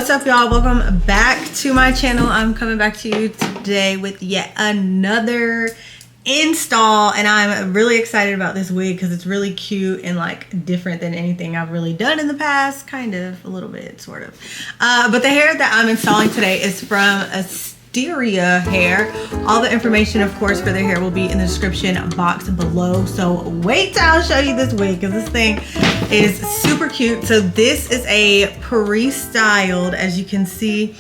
What's up, y'all? Welcome back to my channel. I'm coming back to you today with yet another install, and I'm really excited about this wig because it's really cute and like different than anything I've really done in the past. Kind of, a little bit, sort of. But the hair that I'm installing today is from Asteria Hair. All the information, of course, for their hair will be in the description box below. So wait till I'll show you this wig because this thing is super cute. So this is a pre-styled, as you can see.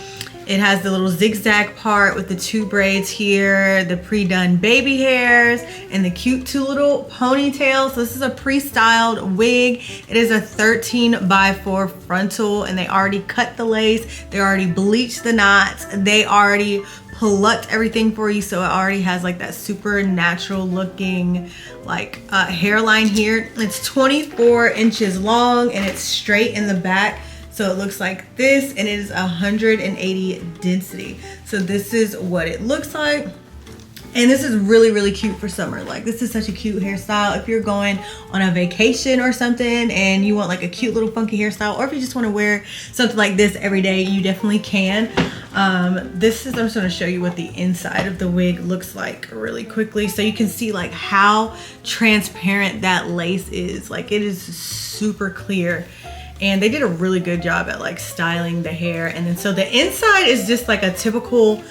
It has the little zigzag part with the two braids here, the pre-done baby hairs, and the cute two little ponytails. So this is a pre-styled wig. It is a 13x4 frontal, and they already cut the lace. They already bleached the knots. They already plucked everything for you, so it already has like that super natural looking like hairline here. It's 24 inches long, and it's straight in the back. So it looks like this, and it is 180 density. So this is what it looks like. And this is really, really cute for summer. Like, this is such a cute hairstyle. If you're going on a vacation or something and you want like a cute little funky hairstyle, or if you just want to wear something like this every day, you definitely can. I'm just going to show you what the inside of the wig looks like really quickly. So you can see like how transparent that lace is. Like, it is super clear. And they did a really good job at like styling the hair. And then so the inside is just like a typical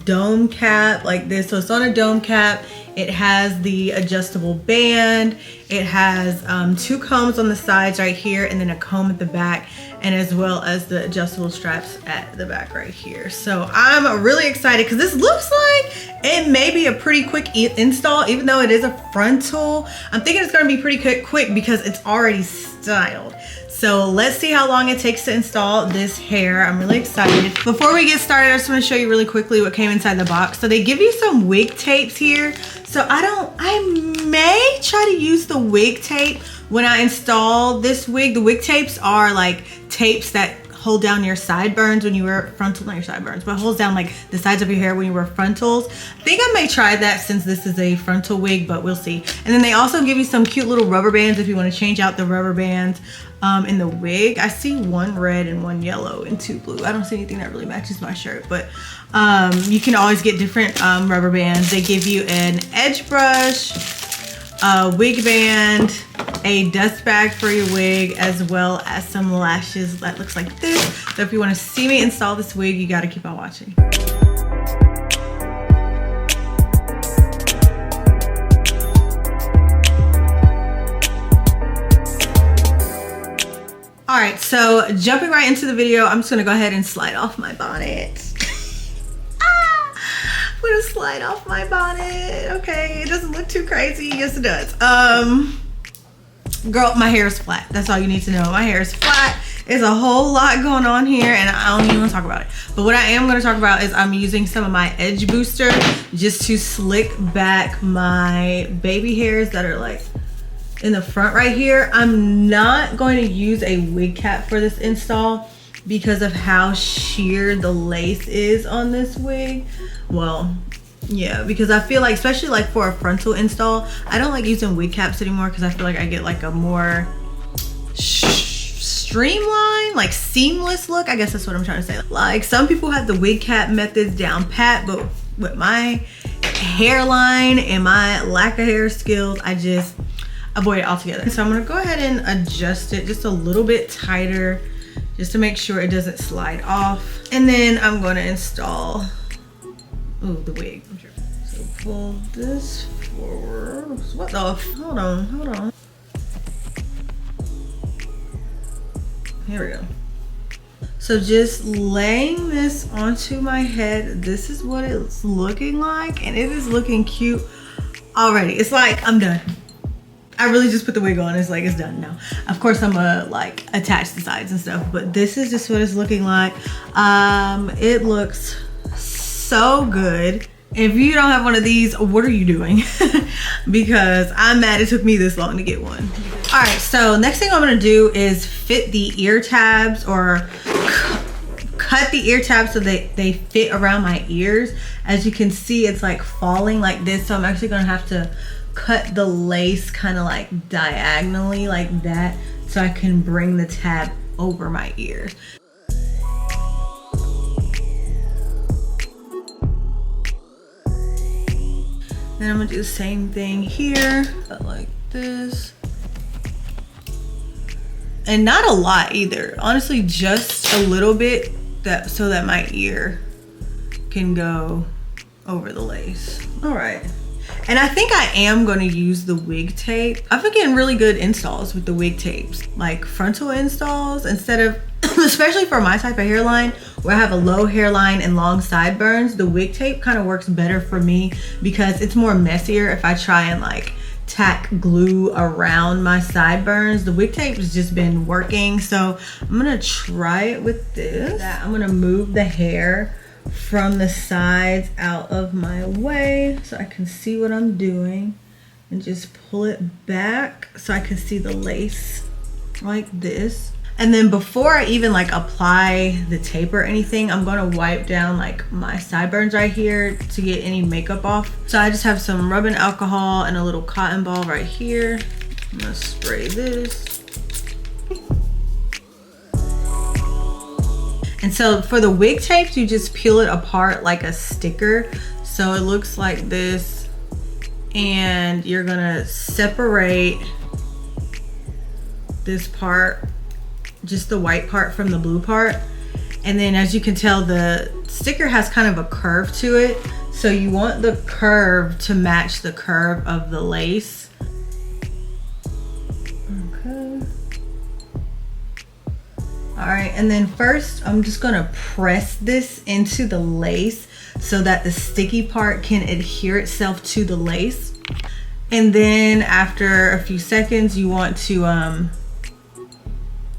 dome cap like this. So it's on a dome cap. It has the adjustable band. It has two combs on the sides right here, and then a comb at the back, and as well as the adjustable straps at the back right here. So I'm really excited because this looks like it may be a pretty quick install, even though it is a frontal. I'm thinking it's going to be pretty quick because it's already styled. So let's see how long it takes to install this hair. I'm really excited. Before we get started, I just want to show you really quickly what came inside the box. So they give you some wig tapes here. So I may try to use the wig tape when I install this wig. The wig tapes are like tapes that hold down your sideburns when you wear frontal, not your sideburns, but holds down like the sides of your hair when you wear frontals. I think I may try that since this is a frontal wig, but we'll see. And then they also give you some cute little rubber bands if you want to change out the rubber bands in the wig. I see one red and one yellow and two blue. I don't see anything that really matches my shirt, but you can always get different rubber bands. They give you an edge brush, a wig band, a dust bag for your wig, as well as some lashes that looks like this. So if you want to see me install this wig, you got to keep on watching. All right, so jumping right into the video, I'm just gonna go ahead and slide off my bonnet. I'm gonna slide off my bonnet. Okay, it doesn't look too crazy. Yes, it does. Girl, my hair is flat. That's all you need to know. My hair is flat. There's a whole lot going on here, and I don't even want to talk about it. But what I am going to talk about is I'm using some of my edge booster just to slick back my baby hairs that are like in the front right here. I'm not going to use a wig cap for this install because of how sheer the lace is on this wig. Well, yeah, because I feel like, especially like for a frontal install, I don't like using wig caps anymore because I feel like I get like a more streamlined, like seamless look. I guess that's what I'm trying to say. Like, some people have the wig cap methods down pat, but with my hairline and my lack of hair skills, I just avoid it altogether. So I'm gonna go ahead and adjust it just a little bit tighter just to make sure it doesn't slide off. And then I'm gonna install the wig. So pull this forward. What the? Hold on. Here we go. So just laying this onto my head, this is what it's looking like, and it is looking cute already. It's like I'm done. I really just put the wig on. It's like it's done now. Of course, I'm gonna like attach the sides and stuff, but this is just what it's looking like. It looks so good. If you don't have one of these, what are you doing? Because I'm mad it took me this long to get one. All right, so next thing I'm gonna do is fit the ear tabs, or cut the ear tabs so they fit around my ears. As you can see, it's like falling like this, so I'm actually gonna have to cut the lace kind of like diagonally like that so I can bring the tab over my ears. And I'm gonna do the same thing here, like this. And not a lot either. Honestly, just a little bit, so that my ear can go over the lace. All right. And I think I am gonna use the wig tape. I've been getting really good installs with the wig tapes, like frontal installs instead of, especially for my type of hairline where I have a low hairline and long sideburns, the wig tape kind of works better for me because it's more messier if I try and like tack glue around my sideburns. The wig tape has just been working, so I'm gonna try it with this. I'm gonna move the hair from the sides out of my way so I can see what I'm doing, and just pull it back so I can see the lace like this. And then before I even like apply the tape or anything, I'm gonna wipe down like my sideburns right here to get any makeup off. So I just have some rubbing alcohol and a little cotton ball right here. I'm gonna spray this. And so for the wig tapes, you just peel it apart like a sticker. So it looks like this. And you're gonna separate this part, just the white part from the blue part. And then as you can tell, the sticker has kind of a curve to it. So you want the curve to match the curve of the lace. Okay. All right, and then first I'm just gonna press this into the lace so that the sticky part can adhere itself to the lace. And then after a few seconds, you want to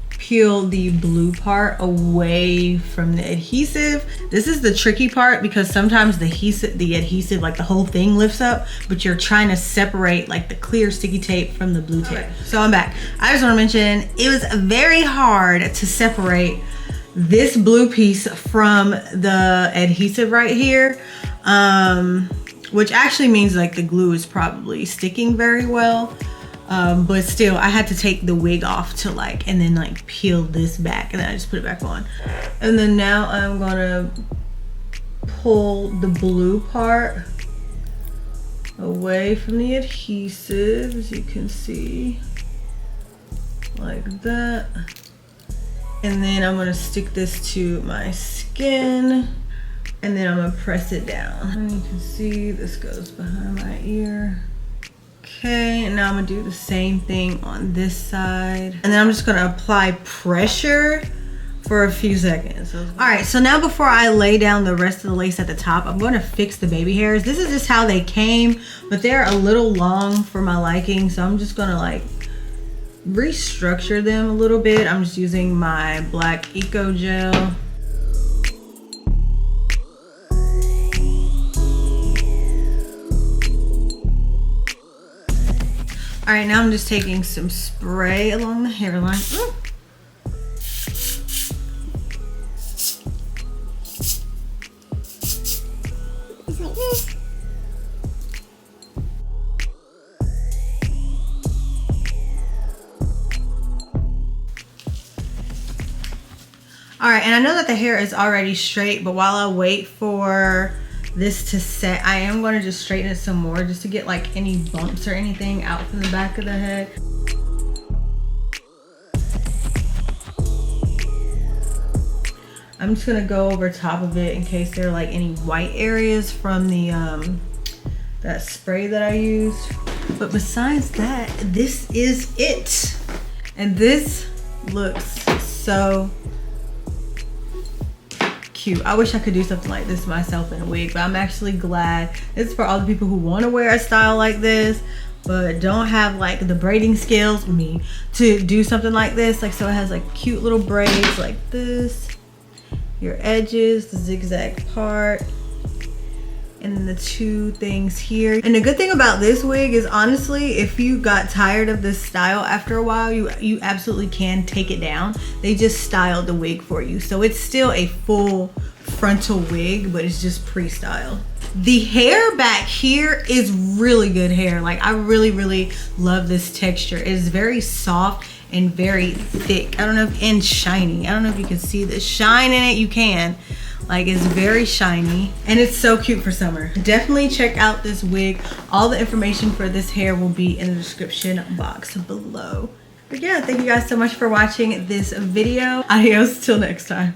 peel the blue part away from the adhesive. This is the tricky part because sometimes the adhesive, like the whole thing lifts up, but you're trying to separate like the clear sticky tape from the blue tape. So I'm back. I just want to mention it was very hard to separate this blue piece from the adhesive right here, which actually means like the glue is probably sticking very well. But still, I had to take the wig off to like, and then like peel this back, and then I just put it back on. And then now I'm gonna pull the blue part away from the adhesive, as you can see, like that. And then I'm gonna stick this to my skin, and then I'm gonna press it down. And you can see this goes behind my ear. Okay, and now I'm gonna do the same thing on this side. And then I'm just gonna apply pressure for a few seconds. All right, so now before I lay down the rest of the lace at the top, I'm gonna fix the baby hairs. This is just how they came, but they're a little long for my liking, so I'm just gonna like restructure them a little bit. I'm just using my black Eco Gel. All right, now I'm just taking some spray along the hairline. Ooh. Just like this. All right, and I know that the hair is already straight, but while I wait for this to set, I am going to just straighten it some more just to get like any bumps or anything out from the back of the head. I'm just going to go over top of it in case there are like any white areas from the that spray that I used. But besides that, this is it. And this looks so cute. I wish I could do something like this myself in a wig, but I'm actually glad. This is for all the people who want to wear a style like this but don't have like the braiding skills, me, to do something like this. Like, so it has like cute little braids like this, your edges, the zigzag part, and then the two things here. And the good thing about this wig is, honestly, if you got tired of this style after a while, you absolutely can take it down. They just styled the wig for you, so it's still a full frontal wig, but it's just pre-styled. The hair back here is really good hair. Like, I really love this texture. It is very soft and very thick. I don't know if, and shiny. I don't know if you can see the shine in it. You can. Like, it's very shiny and it's so cute for summer. Definitely check out this wig. All the information for this hair will be in the description box below. But yeah, thank you guys so much for watching this video. Adios till next time.